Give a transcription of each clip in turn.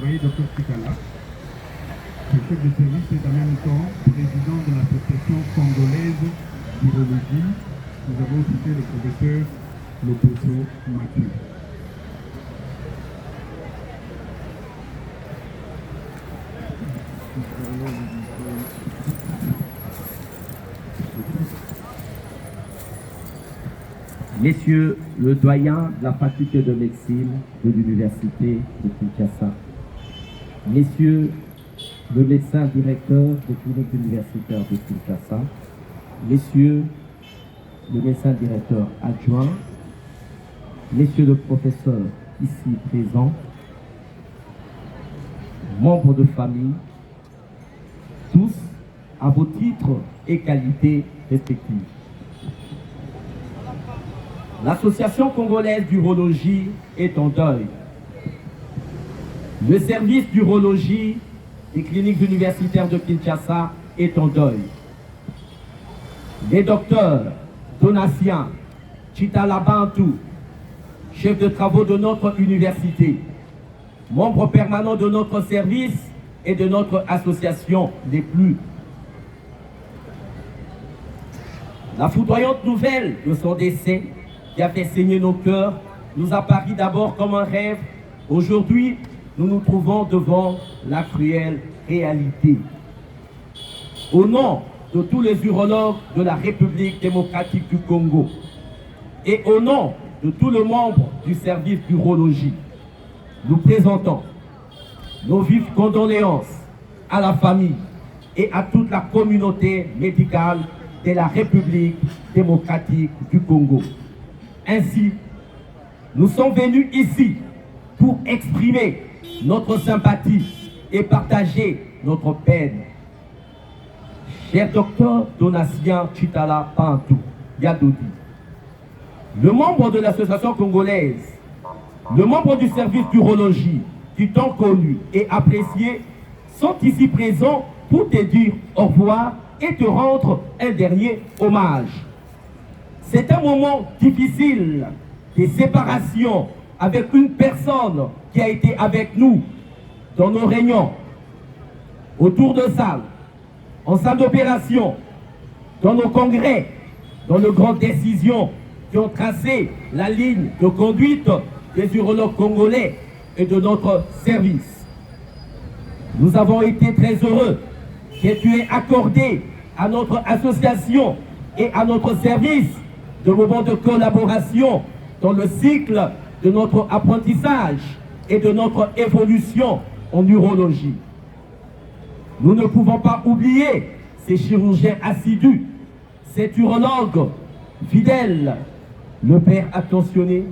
voyez Dr Tikala, le chef de service est en même temps président de l'association congolaise d'urologie. Nous avons cité le professeur Loposo Mathieu. Messieurs le doyen de la faculté de médecine de l'université de Kinshasa, messieurs le médecin directeur de clinique universitaire de Kinshasa, messieurs le médecin directeur adjoint, messieurs le professeur ici présents, membres de famille, tous à vos titres et qualités respectives. L'Association congolaise d'urologie est en deuil. Le service d'urologie des cliniques universitaires de Kinshasa est en deuil. Les docteurs Donatien Chitala Bantu, chef de travaux de notre université, membre permanent de notre service et de notre association n'est plus. La foudroyante nouvelle de son décès qui a fait saigner nos cœurs nous apparut d'abord comme un rêve. Aujourd'hui, nous nous trouvons devant la cruelle réalité. Au nom de tous les urologues de la République démocratique du Congo et au nom de tous les membres du service d'urologie, nous présentons nos vives condoléances à la famille et à toute la communauté médicale de la République démocratique du Congo. Ainsi, nous sommes venus ici pour exprimer notre sympathie et partager notre peine. Cher docteur Donatien Chitala Bantu Yadoudi, le membre de l'association congolaise, le membre du service d'urologie, du temps connu et apprécié, sont ici présents pour te dire au revoir et te rendre un dernier hommage. C'est un moment difficile de séparation avec une personne qui a été avec nous dans nos réunions, autour de salles, en salle d'opération, dans nos congrès, dans nos grandes décisions qui ont tracé la ligne de conduite des urologues congolais et de notre service. Nous avons été très heureux que tu aies accordé à notre association et à notre service de moments de collaboration dans le cycle de notre apprentissage et de notre évolution en urologie. Nous ne pouvons pas oublier ces chirurgiens assidus, cet urologue fidèle, le père attentionné,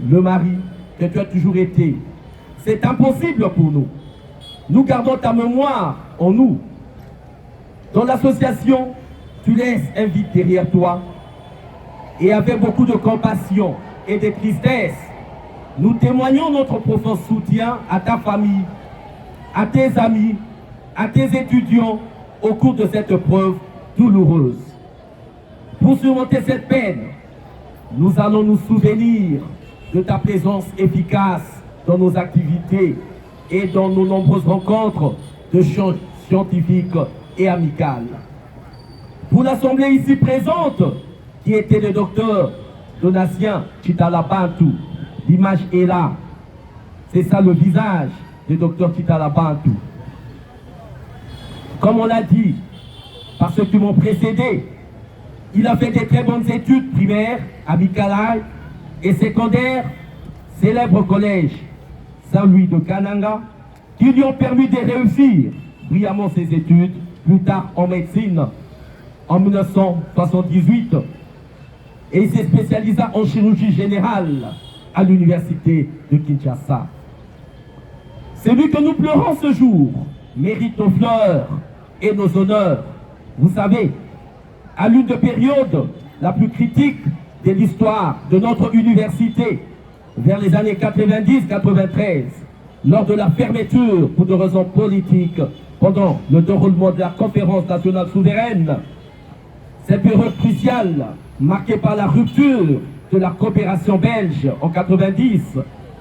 le mari que tu as toujours été. C'est impossible pour nous. Nous gardons ta mémoire en nous. Dans l'association, tu laisses un vide derrière toi. Et avec beaucoup de compassion et de tristesse, nous témoignons notre profond soutien à ta famille, à tes amis, à tes étudiants au cours de cette épreuve douloureuse. Pour surmonter cette peine, nous allons nous souvenir de ta présence efficace dans nos activités et dans nos nombreuses rencontres de scientifiques et amicales. Pour l'assemblée ici présente, qui était le docteur Donatien Chitala Bantu, l'image est là. C'est ça le visage du docteur Chitala Bantu. Comme on l'a dit, par ceux qui m'ont précédé, il a fait des très bonnes études primaires à Mikalai et secondaires, célèbre collège Saint-Louis de Kananga, qui lui ont permis de réussir brillamment ses études, plus tard en médecine, en 1978. Et il s'est spécialisé en chirurgie générale à l'université de Kinshasa. Celui que nous pleurons ce jour mérite nos fleurs et nos honneurs. Vous savez, à l'une des périodes la plus critique de l'histoire de notre université, vers les années 90-93, lors de la fermeture pour des raisons politiques pendant le déroulement de la conférence nationale souveraine, cette période cruciale marquée par la rupture de la coopération belge en 90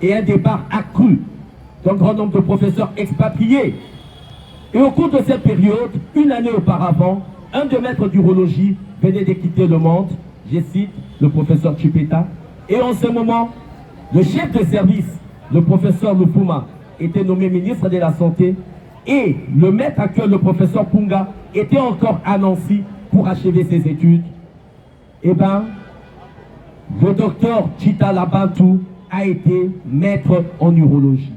et un départ accru d'un grand nombre de professeurs expatriés. Et au cours de cette période, une année auparavant, un des maîtres d'urologie venait de quitter le monde, je cite le professeur Chipeta, et en ce moment, le chef de service, le professeur Lufuma, était nommé ministre de la Santé, et le maître actuel, le professeur Punga, était encore à Nancy pour achever ses études. Eh bien, le docteur Chitala Bantu a été maître en urologie.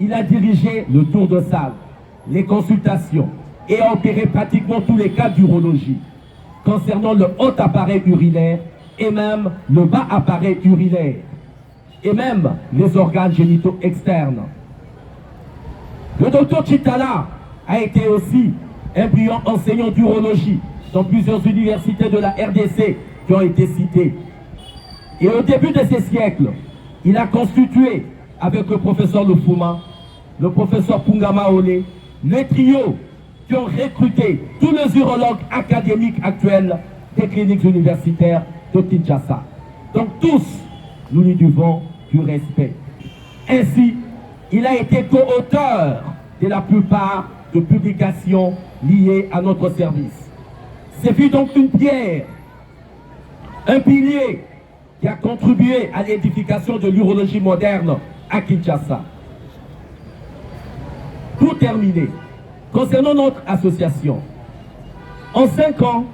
Il a dirigé le tour de salle, les consultations et a opéré pratiquement tous les cas d'urologie concernant le haut appareil urinaire et même le bas appareil urinaire et même les organes génitaux externes. Le docteur Chitala a été aussi un brillant enseignant d'urologie dans plusieurs universités de la RDC qui ont été citées. Et au début de ces siècles, il a constitué avec le professeur Lufuma, le professeur Pungamaole, le trio qui ont recruté tous les urologues académiques actuels des cliniques universitaires de Kinshasa. Donc tous, nous lui devons du respect. Ainsi, il a été co-auteur de la plupart de publications liées à notre service. Ce fut donc une pierre, un pilier qui a contribué à l'édification de l'urologie moderne à Kinshasa. Pour terminer, concernant notre association, en 5 ans,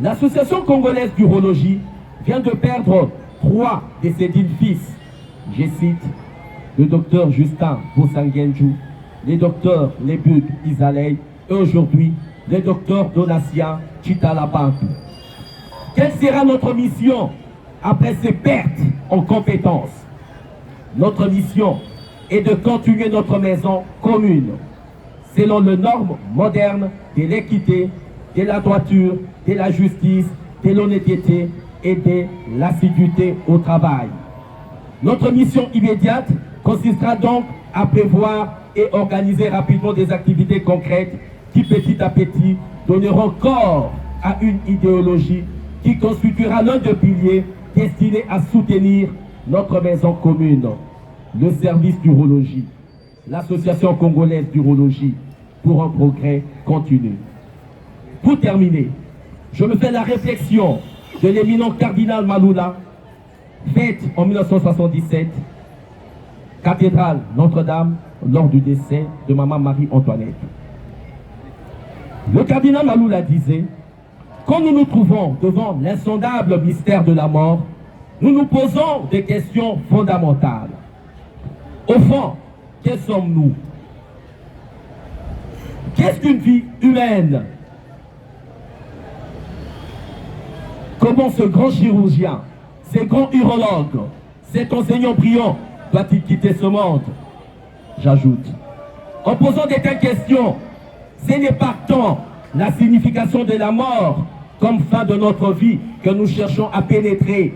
l'association congolaise d'urologie vient de perdre 3 de ses dignes fils. Je cite le docteur Justin Bosangenju, les docteurs Lebug Izalei et aujourd'hui le docteur Donatien Chitala Bantu. Quelle sera notre mission après ces pertes en compétences? Notre mission est de continuer notre maison commune selon les normes modernes de l'équité, de la droiture, de la justice, de l'honnêteté et de l'assiduité au travail. Notre mission immédiate consistera donc à prévoir et organiser rapidement des activités concrètes qui petit à petit donneront corps à une idéologie qui constituera l'un des piliers destinés à soutenir notre maison commune, le service d'urologie, l'association congolaise d'urologie pour un progrès continu. Pour terminer, je me fais la réflexion de l'éminent cardinal Malula, faite en 1977, cathédrale Notre-Dame, lors du décès de Maman Marie-Antoinette. Le cardinal Malula disait: quand nous nous trouvons devant l'insondable mystère de la mort, nous nous posons des questions fondamentales. Au fond, qui sommes-nous? Qu'est-ce qu'une vie humaine? Comment ce grand chirurgien, ce grand urologue, cet enseignant brillant doit-il quitter ce monde? J'ajoute, en posant des telles questions, ce n'est pas tant la signification de la mort comme fin de notre vie que nous cherchons à pénétrer,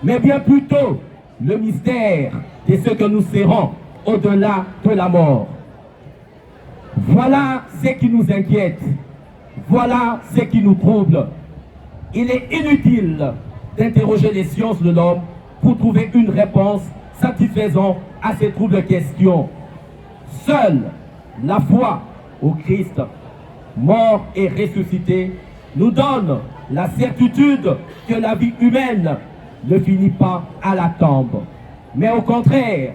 mais bien plutôt le mystère de ce que nous serons au-delà de la mort. Voilà ce qui nous inquiète, voilà ce qui nous trouble. Il est inutile d'interroger les sciences de l'homme pour trouver une réponse satisfaisant à ces troubles questions. Seule la foi au Christ, mort et ressuscité, nous donne la certitude que la vie humaine ne finit pas à la tombe, mais au contraire,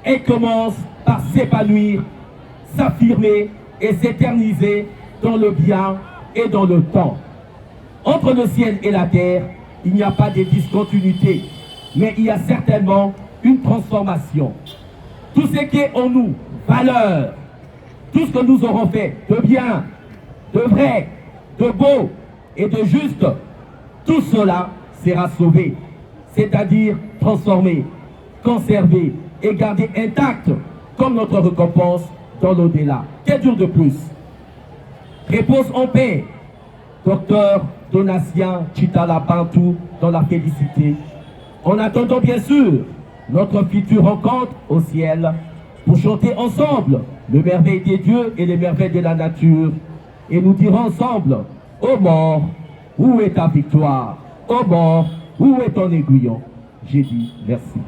elle commence par s'épanouir, s'affirmer et s'éterniser dans le bien et dans le temps. Entre le ciel et la terre, il n'y a pas de discontinuité, mais il y a certainement une transformation. Tout ce qui est en nous, valeur, tout ce que nous aurons fait de bien, de vrai, de beau et de juste, tout cela sera sauvé, c'est-à-dire transformé, conservé et gardé intact comme notre récompense dans l'au-delà. Quel jour de plus? Repose en paix, docteur Donatien Chitala Bantu, dans la félicité. En attendant bien sûr notre future rencontre au ciel pour chanter ensemble le merveille des dieux et les merveilles de la nature. Et nous dirons ensemble: ô mort, où est ta victoire? Ô mort, où est ton aiguillon? J'ai dit merci.